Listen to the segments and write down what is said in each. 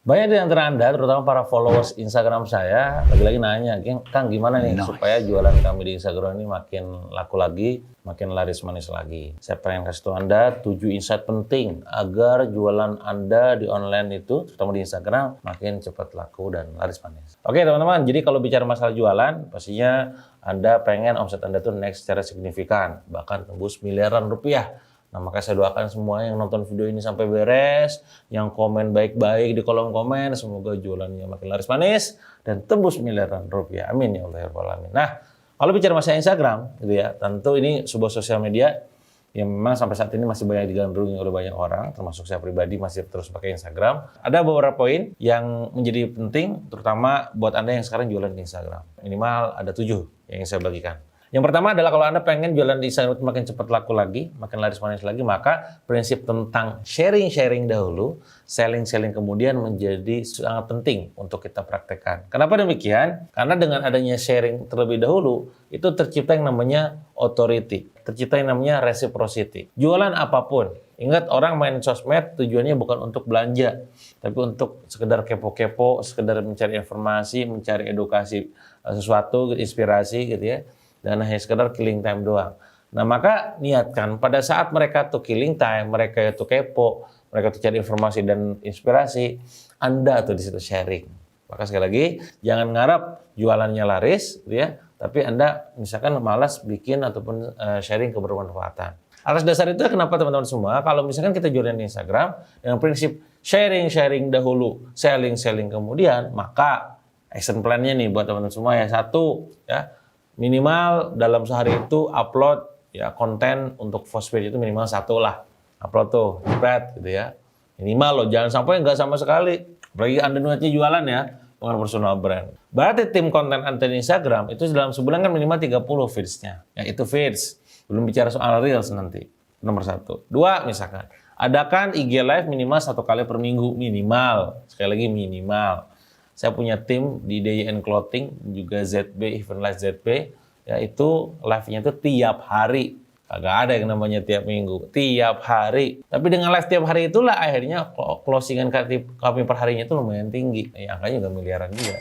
Banyak di antara Anda, terutama para followers Instagram saya, lagi-lagi nanya, Kang gimana nih supaya jualan kami di Instagram ini makin laku lagi, makin laris manis lagi. Saya pengen kasih tahu Anda 7 insight penting agar jualan Anda di online itu, terutama di Instagram, makin cepat laku dan laris manis. Oke teman-teman, jadi kalau bicara masalah jualan, pastinya Anda pengen omset Anda tuh naik secara signifikan, bahkan tembus miliaran rupiah. Nah, maka saya doakan semua yang nonton video ini sampai beres, yang komen baik-baik di kolom komen, semoga jualannya makin laris manis dan tembus miliaran rupiah. Amin ya Allah ya Rabbal alamin. Nah, kalau bicara masalah Instagram, gitu ya, tentu ini sebuah sosial media yang memang sampai saat ini masih banyak digandrungi oleh banyak orang, termasuk saya pribadi masih terus pakai Instagram. Ada beberapa poin yang menjadi penting, terutama buat Anda yang sekarang jualan di Instagram. Minimal ada 7 yang ingin saya bagikan. Yang pertama adalah kalau Anda pengen jualan di Instagram itu makin cepat laku lagi, makin laris manis lagi, maka prinsip tentang sharing-sharing dahulu, selling-selling kemudian menjadi sangat penting untuk kita praktekkan. Kenapa demikian? Karena dengan adanya sharing terlebih dahulu, itu tercipta yang namanya authority, tercipta yang namanya reciprocity. Jualan apapun, ingat orang main sosmed tujuannya bukan untuk belanja, tapi untuk sekedar kepo-kepo, sekedar mencari informasi, mencari edukasi sesuatu, inspirasi gitu ya. Dan hanya sekedar killing time doang. Nah maka niatkan pada saat mereka tuh killing time, mereka itu kepo, mereka tuh cari informasi dan inspirasi, Anda tuh di situ sharing. Maka sekali lagi jangan ngarap jualannya laris, gitu ya, tapi Anda misalkan malas bikin ataupun sharing kebermanfaatan. Atas dasar itu kenapa teman-teman semua, kalau misalkan kita jualan di Instagram dengan prinsip sharing dahulu, selling kemudian, maka action plan-nya nih buat teman-teman semua ya satu ya. Minimal dalam sehari itu upload ya konten untuk post page itu minimal 1 lah. Upload tuh, jebret gitu ya. Minimal loh, jangan sampai nggak sama sekali. Apalagi Anda niatnya jualan ya, dengan personal brand. Berarti tim konten Anda di Instagram itu dalam sebulan kan minimal 30 feeds-nya. Ya itu feeds. Belum bicara soal Reels nanti. Nomor 1. 2 misalkan, adakan IG live minimal 1 kali per minggu. Minimal. Sekali lagi minimal. Saya punya tim di DYN Clothing, juga ZB, Event Live ZB, yaitu live-nya itu tiap hari. Kagak ada yang namanya tiap minggu, tiap hari. Tapi dengan live tiap hari itulah akhirnya closingan kami per harinya itu lumayan tinggi. Ya, angkanya juga miliaran juga.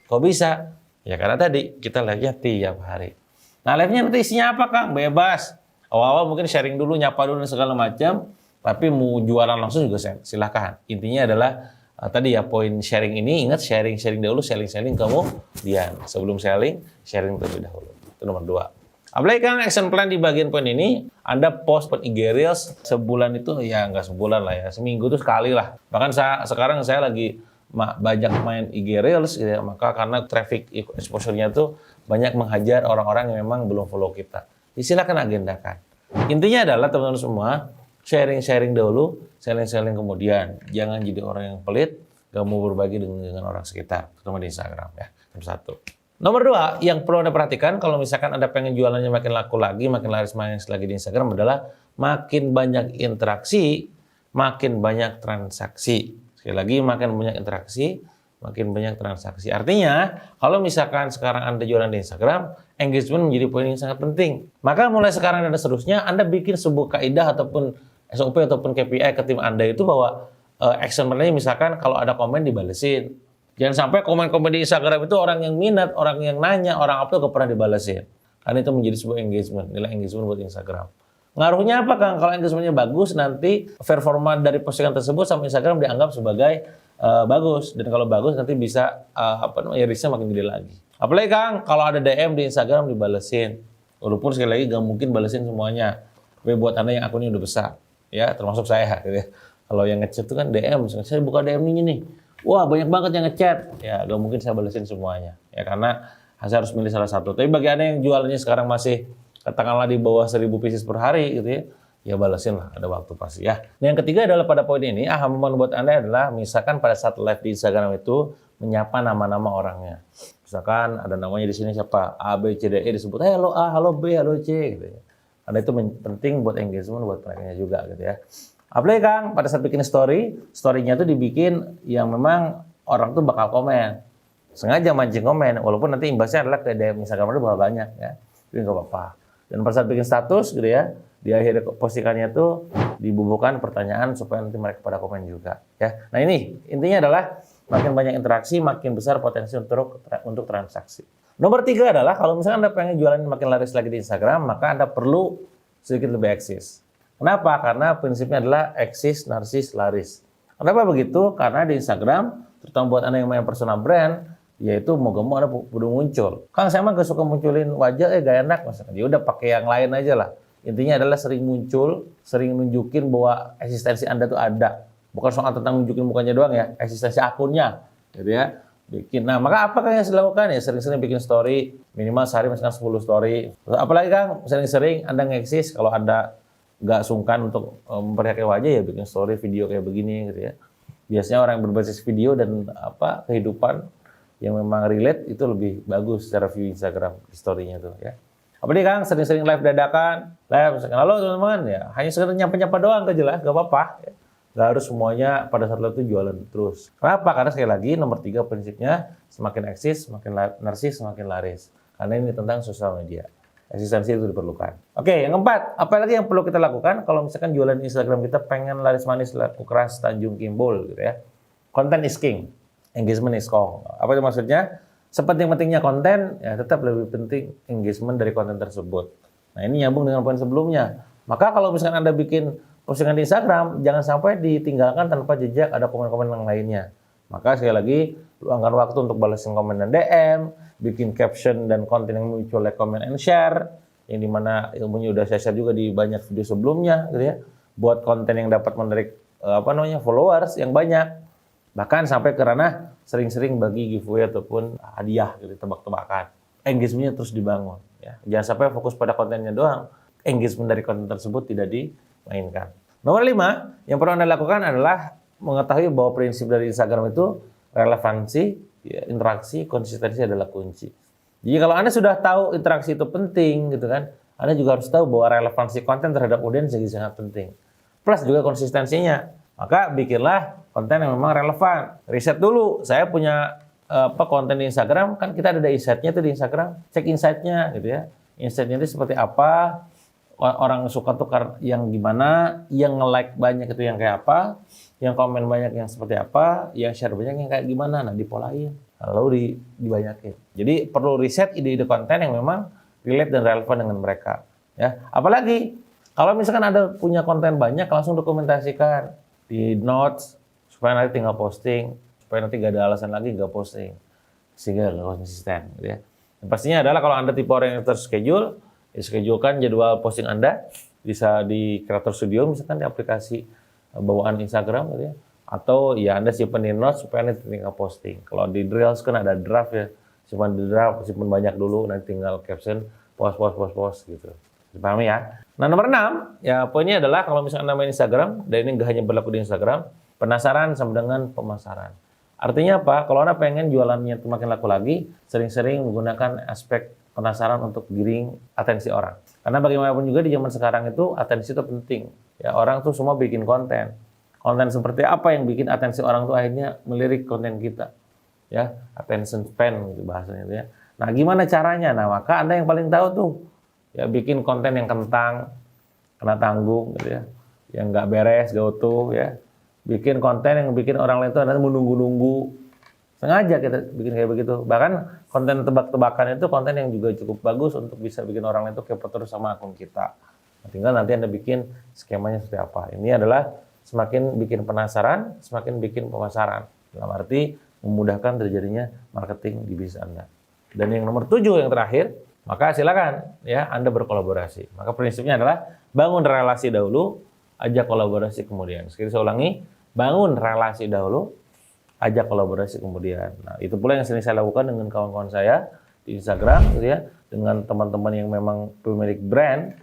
Kok bisa? Ya karena tadi kita live-nya tiap hari. Nah live-nya nanti isinya apa Kang? Bebas. Awal-awal mungkin sharing dulu, nyapa dulu dan segala macam. Tapi mau jualan langsung juga silakan. Intinya adalah tadi ya poin sharing ini, ingat sharing dahulu, selling kemudian. Sebelum sharing terlebih dahulu. Itu nomor 2. Apalagi kan action plan di bagian poin ini, Anda post IG Reels sebulan itu ya nggak sebulan lah ya, seminggu tuh sekali lah. Bahkan sekarang saya lagi banyak main IG Reels gitu ya, maka karena traffic exposure-nya tuh banyak menghajar orang-orang yang memang belum follow kita. Silakan agendakan. Intinya adalah teman-teman semua, sharing dahulu, selling kemudian. Jangan jadi orang yang pelit, gak mau berbagi dengan orang sekitar, terutama di Instagram ya. Nomor 1. Nomor 2, yang perlu Anda perhatikan kalau misalkan Anda pengen jualannya makin laku lagi, makin laris manis lagi di Instagram adalah makin banyak interaksi, makin banyak transaksi. Sekali lagi, makin banyak interaksi, makin banyak transaksi. Artinya, kalau misalkan sekarang Anda jualan di Instagram, engagement menjadi poin yang sangat penting. Maka mulai sekarang dan seterusnya, Anda bikin sebuah kaidah ataupun SOP ataupun KPI ke tim Anda itu bahwa action plan-nya misalkan kalau ada komen dibalesin. Jangan sampai komen-komen di Instagram itu orang yang minat, orang yang nanya, orang upload gak pernah dibalesin. Karena itu menjadi sebuah engagement, nilai engagement buat Instagram. Ngaruhnya apa Kang? Kalau engagementnya bagus, nanti performa dari postingan tersebut sama Instagram dianggap sebagai bagus. Dan kalau bagus nanti bisa reach-nya makin gede lagi. Apalagi Kang, kalau ada DM di Instagram dibalesin. Walaupun sekali lagi gak mungkin balesin semuanya. Tapi buat Anda yang akunnya udah besar, ya termasuk saya gitu ya. Kalau yang ngechat itu kan DM, saya buka DM ini nih. Wah banyak banget yang ngechat. Ya gak mungkin saya balesin semuanya. Ya karena saya harus milih salah satu. Tapi bagi Anda yang jualannya sekarang masih katakanlah di bawah 1000 pieces per hari gitu ya. Ya balesin lah, ada waktu pasti ya. Nah, yang ketiga adalah pada poin ini, momen buat Anda adalah misalkan pada saat live di Instagram itu menyapa nama-nama orangnya. Misalkan ada namanya di sini siapa? A, B, C, D, E disebut, halo A, halo B, halo C gitu ya. Karena itu penting buat engagement buat mereka juga gitu ya. Apalagi Kang, pada saat bikin story-nya tuh dibikin yang memang orang tuh bakal komen. Sengaja mancing komen, walaupun nanti imbasnya adalah ke DM Instagram itu bakal banyak ya. Tapi nggak apa-apa. Dan pada saat bikin status gitu ya, di akhir postingannya tuh dibubuhkan pertanyaan supaya nanti mereka pada komen juga ya. Nah ini intinya adalah makin banyak interaksi makin besar potensi untuk transaksi. Nomor 3 adalah kalau misalnya Anda pengen jualan makin laris lagi di Instagram, maka Anda perlu sedikit lebih eksis. Kenapa? Karena prinsipnya adalah eksis, narsis, laris. Kenapa begitu? Karena di Instagram, terutama buat Anda yang main personal brand, yaitu mau gak mau Anda perlu muncul. Kang saya mah gak suka munculin wajah, gak enak maksudnya. Ya udah pakai yang lain aja lah. Intinya adalah sering muncul, sering nunjukin bahwa eksistensi Anda tuh ada. Bukan soal tentang nunjukin mukanya doang ya, eksistensi akunnya. Gitu ya. Bikin. Nah, maka apakah yang harus dilakukan ya? Sering-sering bikin story, minimal sehari misalkan 10 story. Apalagi Kang, sering-sering Anda ngeksis kalau Anda nggak sungkan untuk memperlihatkan wajah ya bikin story video kayak begini gitu ya. Biasanya orang yang berbasis video dan kehidupan yang memang relate itu lebih bagus secara view Instagram story-nya tuh ya. Apalagi Kang sering-sering live dadakan, live misalkan, halo teman-teman ya, hanya sekedar nyapa-nyapa doang aja lah, gak apa-apa. Ya. Gak harus semuanya pada saat itu jualan terus. Kenapa? Karena sekali lagi nomor 3 prinsipnya semakin eksis, semakin narsis, semakin laris. Karena ini tentang sosial media. Eksistensi itu diperlukan. Oke, yang keempat, apa lagi yang perlu kita lakukan kalau misalkan jualan Instagram kita pengen laris manis, laku keras, Tanjung Kimbul gitu ya. Content is king, engagement is king. Apa itu maksudnya? Sepenting-pentingnya konten, ya tetap lebih penting engagement dari konten tersebut. Nah ini nyambung dengan poin sebelumnya. Maka kalau misalkan Anda bikin postingan di Instagram, jangan sampai ditinggalkan tanpa jejak ada komen-komen yang lainnya. Maka sekali lagi, luangkan waktu untuk balasin komen dan DM, bikin caption dan konten yang muncul like, comment, and share, yang dimana ilmunya udah saya share juga di banyak video sebelumnya, gitu ya. Buat konten yang dapat menarik followers yang banyak. Bahkan sampai ke ranah sering-sering bagi giveaway ataupun hadiah gitu, tebak-tebakan. Engagement-nya terus dibangun. Ya. Jangan sampai fokus pada kontennya doang. Engagement dari konten tersebut tidak dimainkan. Nomor 5, yang perlu Anda lakukan adalah mengetahui bahwa prinsip dari Instagram itu relevansi, ya, interaksi, konsistensi adalah kunci. Jadi kalau Anda sudah tahu interaksi itu penting, gitu kan, Anda juga harus tahu bahwa relevansi konten terhadap audiens jadi sangat penting. Plus juga konsistensinya. Maka bikinlah konten yang memang relevan. Riset dulu. Saya punya konten di Instagram, kan kita ada insight-nya tuh di Instagram. Cek insight-nya gitu ya. Insight-nya itu seperti apa? Orang suka tuh yang gimana? Yang nge-like banyak itu yang kayak apa? Yang komen banyak yang seperti apa? Yang share banyak yang kayak gimana? Nah, dipolain. Lalu dibanyakin. Jadi perlu riset ide-ide konten yang memang relate dan relevan dengan mereka. Ya, apalagi kalau misalkan ada punya konten banyak, langsung dokumentasikan di notes supaya nanti tinggal posting, supaya nanti gak ada alasan lagi gak posting, sehingga gak konsisten. Gitu ya. Dan pastinya adalah kalau Anda tipe orang yang terschedule, schedulekan jadwal posting Anda bisa di Creator Studio, misalkan di aplikasi bawaan Instagram, gitu ya. Atau ya Anda simpan di notes supaya nanti tinggal posting. Kalau di Reels kan ada draft ya, simpan di draft, simpan banyak dulu, nanti tinggal caption, post gitu. Dipahami ya? Nah nomor 6, ya poinnya adalah kalau misalnya Anda main Instagram, dan ini nggak hanya berlaku di Instagram, penasaran sama dengan pemasaran. Artinya apa? Kalau Anda pengen jualannya makin laku lagi, sering-sering menggunakan aspek penasaran untuk giring atensi orang. Karena bagaimanapun juga di zaman sekarang itu atensi itu penting. Ya orang tuh semua bikin konten. Konten seperti apa yang bikin atensi orang tuh akhirnya melirik konten kita. Ya, attention span gitu bahasanya itu ya. Nah, gimana caranya? Nah, maka Anda yang paling tahu tuh. Ya bikin konten yang kentang, kena tanggung gitu ya. Yang nggak beres, gak utuh ya. Bikin konten yang bikin orang lain tuh menunggu-nunggu. Sengaja kita bikin kayak begitu. Bahkan konten tebak-tebakan itu konten yang juga cukup bagus untuk bisa bikin orang lain tuh kepo terus sama akun kita. Nah, tinggal nanti Anda bikin skemanya seperti apa. Ini adalah semakin bikin penasaran, semakin bikin pemasaran. Dalam arti memudahkan terjadinya marketing di bisnis Anda. Dan yang nomor 7 yang terakhir, maka silakan ya Anda berkolaborasi. Maka prinsipnya adalah bangun relasi dahulu, ajak kolaborasi kemudian. Sekali saya ulangi, bangun relasi dahulu, ajak kolaborasi kemudian. Nah, itu pula yang sering saya lakukan dengan kawan-kawan saya di Instagram gitu ya, dengan teman-teman yang memang pemilik brand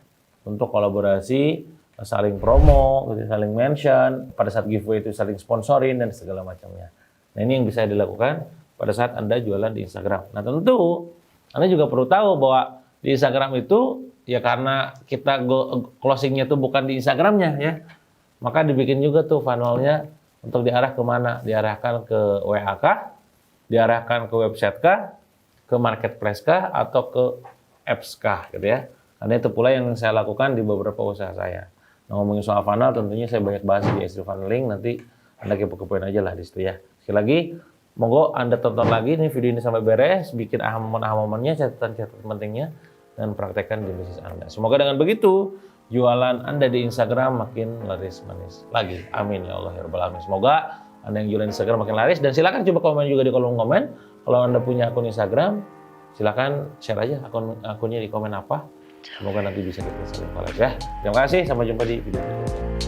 untuk kolaborasi, saling promo, gitu, saling mention, pada saat giveaway itu saling sponsorin dan segala macamnya. Nah, ini yang bisa dilakukan pada saat Anda jualan di Instagram. Nah, tentu Anda juga perlu tahu bahwa di Instagram itu ya karena kita closingnya itu bukan di Instagramnya ya, maka dibikin juga tuh funnelnya untuk diarah kemana? Diarahkan ke WA kah? Diarahkan ke website kah? Ke marketplace kah? Atau ke apps kah? Gitu ya. Karena itu pula yang saya lakukan di beberapa usaha saya. Nah, ngomongin soal funnel, tentunya saya banyak bahas di S3 Funneling, nanti Anda kepo-kepoin aja lah di situ ya. Sekali lagi, monggo Anda tonton lagi nih video ini sampai beres, bikin aha momen-nya, catatan-catatan pentingnya, dan praktekkan di bisnis Anda. Semoga dengan begitu, jualan Anda di Instagram makin laris manis lagi. Amin ya Allah ya Rabbal Alamin. Semoga Anda yang jualan Instagram makin laris, dan silakan coba komen juga di kolom komen. Kalau Anda punya akun Instagram, silakan share aja akunnya di komen apa. Semoga nanti bisa kita saling collab ya. Terima kasih, sampai jumpa di video berikutnya.